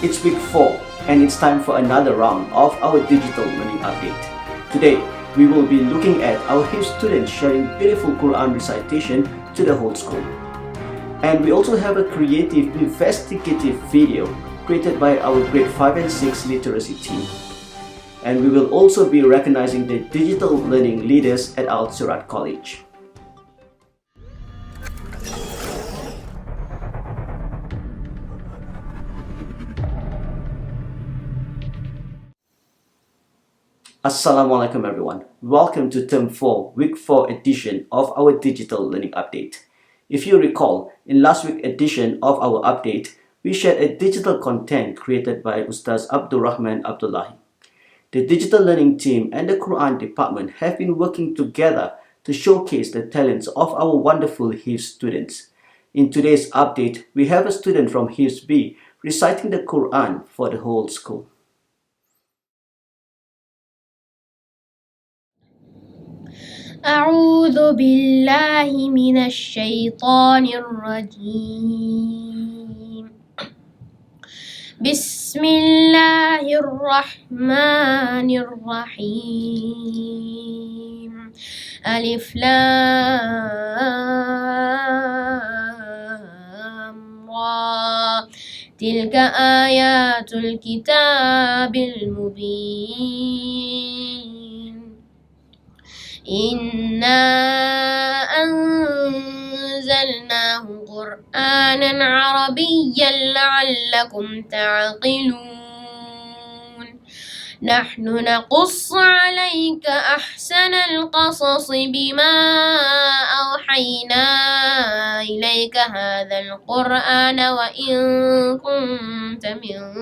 It's week 4 and it's time for another round of our digital learning update. Today, we will be looking at our Hifz students sharing beautiful Quran recitation to the whole school. And we also have a creative investigative video created by our grade 5 and 6 literacy team. And we will also be recognizing the digital learning leaders at our Siraat College. Assalamualaikum everyone. Welcome to Term 4, Week 4 edition of our digital learning update. If you recall, in last week's edition of our update, we shared a digital content created by Ustaz Abdurrahman Abdullahi. The digital learning team and the Quran department have been working together to showcase the talents of our wonderful Hifz students. In today's update, we have a student from Hifz B reciting the Quran for the whole school. أعوذ بالله من الشيطان الرجيم بسم الله الرحمن الرحيم ألف لام را تلك آيات الكتاب المبين إنا أنزلناه قرآنا عربيا لعلكم تعقلون نحن نقص عليك أحسن القصص بما أوحينا إليك هذا القرآن وإن كنت من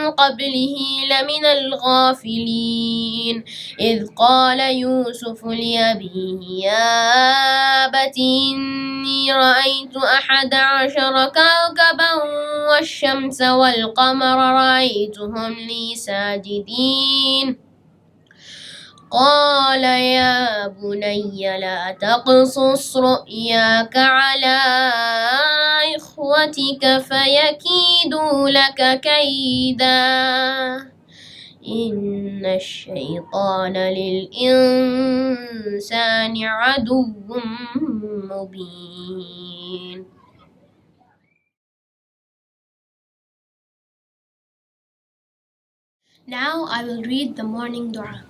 قبله لمن الغافلين إذ قال يوسف لأبيه يا أبت إني رأيت 11 كوكبا والشمس والقمر رأيتهم لي ساجدين قال يا بني لا تقصص رؤياك على إخوتك فيكيدوا لك كيدا إن الشيطان للإنسان عدو مبين. Now I will read the morning dua.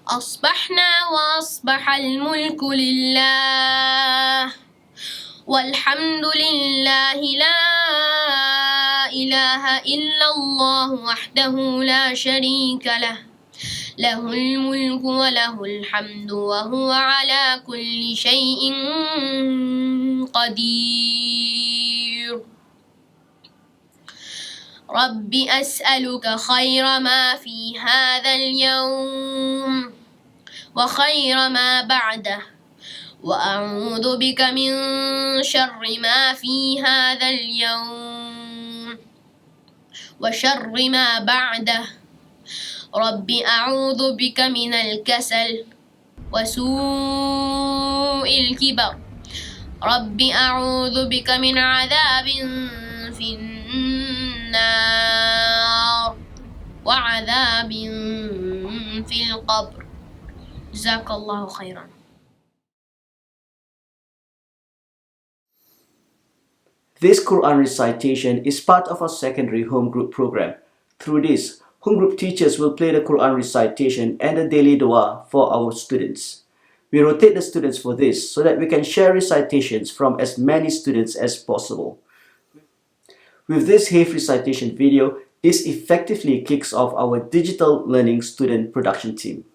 أصبحنا وأصبح الملك لله والحمد لله لا إله إلا الله وحده لا شريك له له الملك وله الحمد وهو على كل شيء قدير رب أسألك خير ما في هذا اليوم وخير ما بعده وأعوذ بك من شر ما في هذا اليوم وشر ما بعده رب أعوذ بك من الكسل وسوء الكبر رب أعوذ بك من عذاب في النار وعذاب في القبر جزاك الله خيرا. This Quran recitation is part of our secondary home group program. Through this, home group teachers will play the Quran recitation and the daily dua for our students. We rotate the students for this so that we can share recitations from as many students as possible. With this Hifz recitation video, this effectively kicks off our digital learning student production team.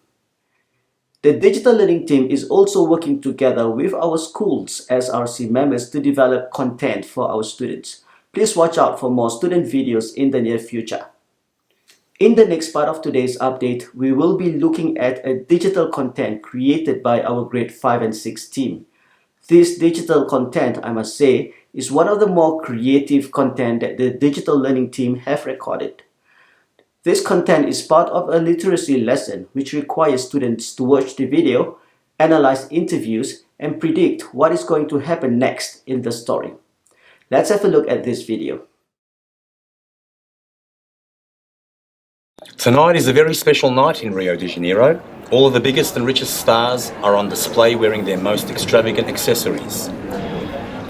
The digital learning team is also working together with our schools as RC members to develop content for our students. Please watch out for more student videos in the near future. In the next part of today's update, we will be looking at a digital content created by our grade 5 and 6 team. This digital content, I must say, is one of the more creative content that the digital learning team have recorded. This content is part of a literacy lesson which requires students to watch the video, analyze interviews, and predict what is going to happen next in the story. Let's have a look at this video. Tonight is a very special night in Rio de Janeiro. All of the biggest and richest stars are on display wearing their most extravagant accessories.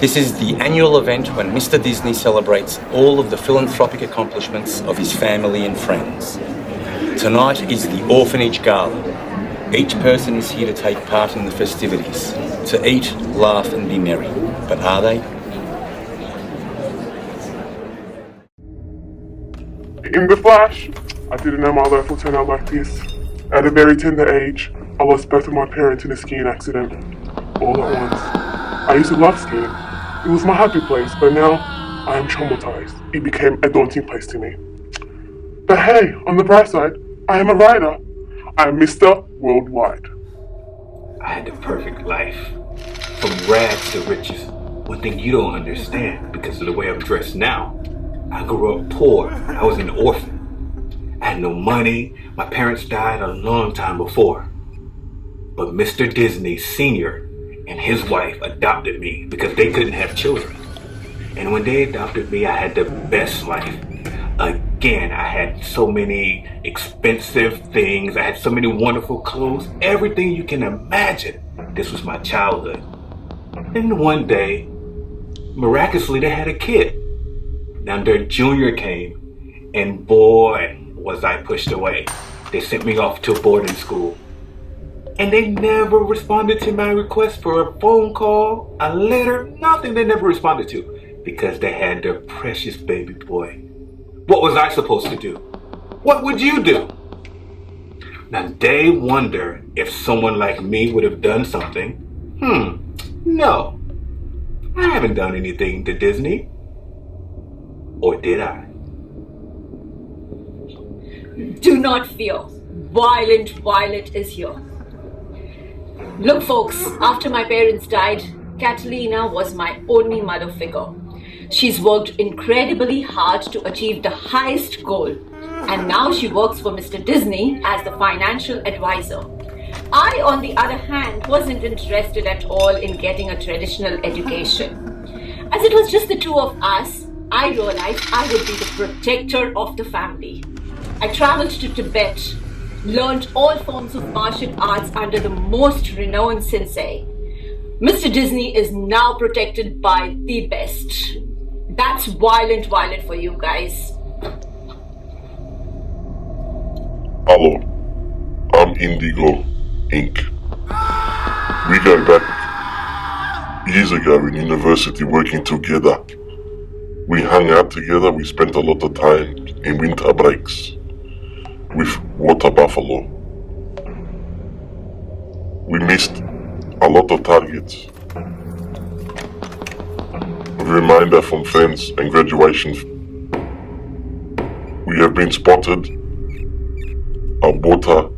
This is the annual event when Mr. Disney celebrates all of the philanthropic accomplishments of his family and friends. Tonight is the Orphanage Gala. Each person is here to take part in the festivities, to eat, laugh and be merry. But are they? In the flash, I didn't know my life would turn out like this. At a very tender age, I lost both of my parents in a skiing accident, all at once. I used to love skiing. It was my happy place, but now I am traumatized. It became a daunting place to me. But hey, on the bright side, I am a rider. I am Mr. Worldwide. I had the perfect life. From rags to riches. One thing you don't understand, because of the way I'm dressed now, I grew up poor. I was an orphan. I had no money. My parents died a long time before. But Mr. Disney Sr. and his wife adopted me because they couldn't have children. And when they adopted me, I had the best life. Again, I had so many expensive things. I had so many wonderful clothes. Everything you can imagine. This was my childhood. And one day, miraculously, they had a kid. Now their junior came, and boy, was I pushed away. They sent me off to boarding school. And they never responded to my request for a phone call, a letter, nothing they never responded to. Because they had their precious baby boy. What was I supposed to do? What would you do? Now they wonder if someone like me would have done something. No. I haven't done anything to Disney. Or did I? Do not fear. Violent Violet is here. Look folks, after my parents died, Catalina was my only mother figure. She's worked incredibly hard to achieve the highest goal, and now she works for Mr. Disney as the financial advisor. I, on the other hand, wasn't interested at all in getting a traditional education. As it was just the two of us, I realized I would be the protector of the family. I traveled to Tibet, learned all forms of martial arts under the most renowned sensei. Mr. Disney is now protected by the best. That's Violent Violet for you guys. Hello, I'm Indigo Inc. We go back years ago in university working together. We hung out together, we spent a lot of time in winter breaks with water buffalo. We missed a lot of targets. A reminder from friends and graduations. We have been spotted a water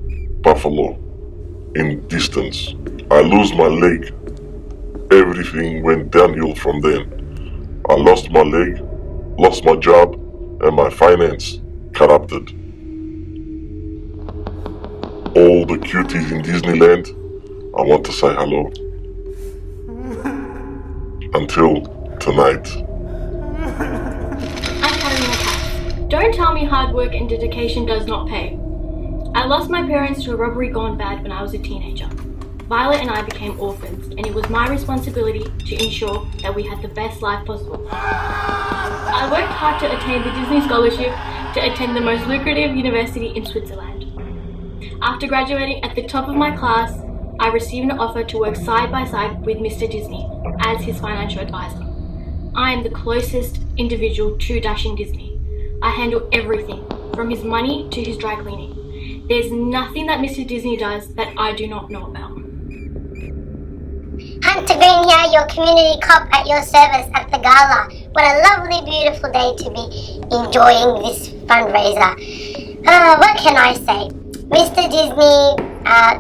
buffalo in distance. I lose my leg. Everything went downhill from then. I lost my leg, lost my job, and my finance corrupted. All the cuties in Disneyland, I want to say hello. Until tonight. I'm Catalina Katz. Don't tell me hard work and dedication does not pay. I lost my parents to a robbery gone bad when I was a teenager. Violet and I became orphans, and it was my responsibility to ensure that we had the best life possible. I worked hard to attain the Disney scholarship to attend the most lucrative university in Switzerland. After graduating at the top of my class, I received an offer to work side by side with Mr. Disney as his financial advisor. I am the closest individual to Dashing Disney. I handle everything, from his money to his dry cleaning. There's nothing that Mr. Disney does that I do not know about. Hunter Green here, your community cop at your service at the gala. What a lovely, beautiful day to be enjoying this fundraiser. What can I say? Mr. Disney,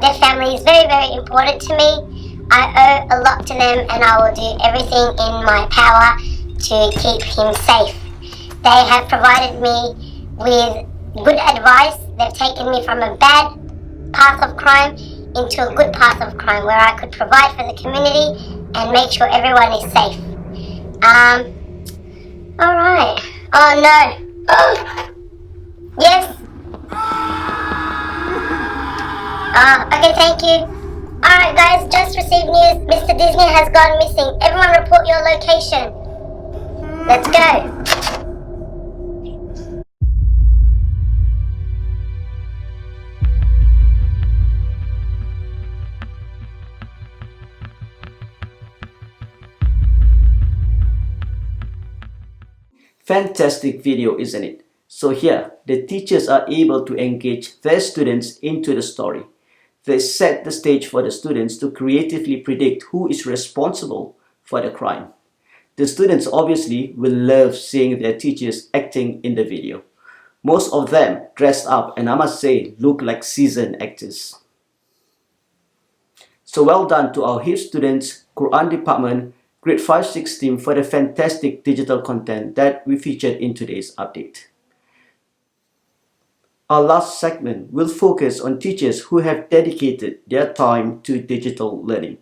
their family is very, very important to me. I owe a lot to them, and I will do everything in my power to keep him safe. They have provided me with good advice. They've taken me from a bad path of crime into a good path of crime where I could provide for the community and make sure everyone is safe. Alright. Oh no. Oh. Yes. Okay, thank you. Alright guys, just received news. Mr. Disney has gone missing. Everyone report your location. Let's go. Fantastic video, isn't it? So here, the teachers are able to engage their students into the story. They set the stage for the students to creatively predict who is responsible for the crime. The students obviously will love seeing their teachers acting in the video. Most of them dressed up and I must say look like seasoned actors. So well done to our Hifz students, Quran department, Grade 5-6 team for the fantastic digital content that we featured in today's update. Our last segment will focus on teachers who have dedicated their time to digital learning.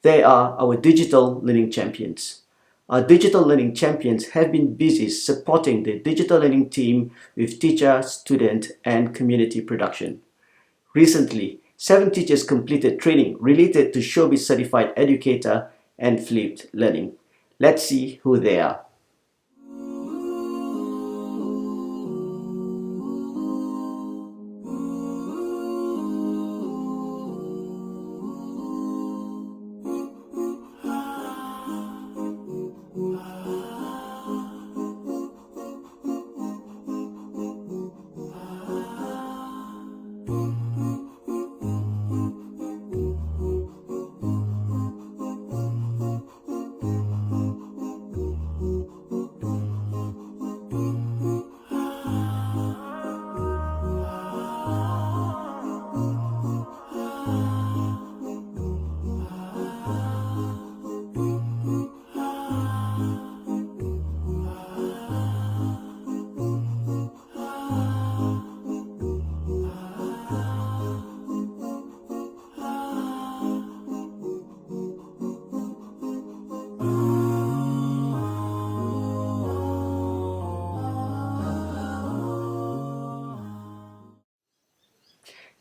They are our digital learning champions. Our digital learning champions have been busy supporting the digital learning team with teacher, student, and community production. Recently, 7 teachers completed training related to Showbiz Certified Educator and Flipped Learning. Let's see who they are.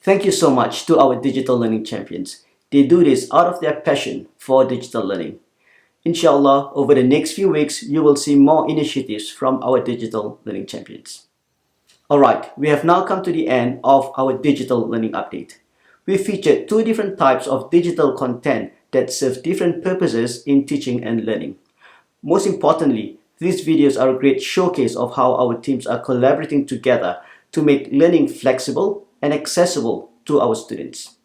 Thank you so much to our digital learning champions. They do this out of their passion for digital learning. Inshallah, over the next few weeks, you will see more initiatives from our digital learning champions. Alright, we have now come to the end of our digital learning update. We featured 2 different types of digital content that serve different purposes in teaching and learning. Most importantly, these videos are a great showcase of how our teams are collaborating together to make learning flexible and accessible to our students.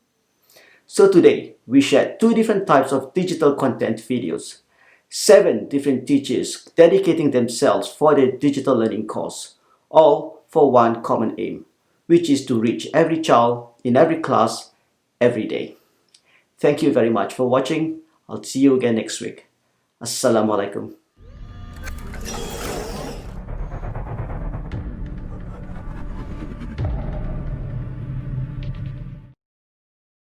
So today, we shared 2 different types of digital content videos. 7 different teachers dedicating themselves for the digital learning course, all for one common aim, which is to reach every child in every class every day. Thank you very much for watching. I'll see you again next week. Assalamu alaikum.